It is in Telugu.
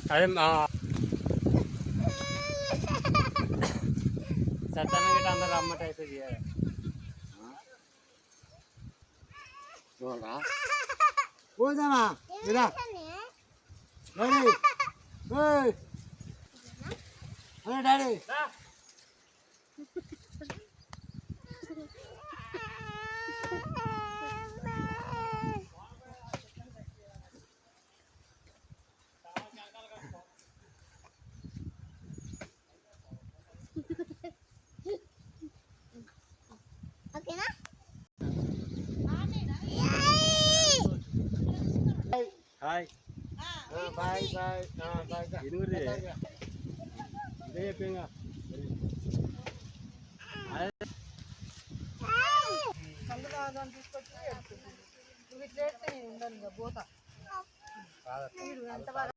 అదే సత్తాన గిట్ట అందరు రమ్మట అవుతుంది పోదామా డాడీ ఓకేనా హాయ్ బాయ్ బాయ్ బాయ్ ఇదే చెప్పింగా తీసుకొచ్చి నువ్వు ఇట్లా ఉండను పోతా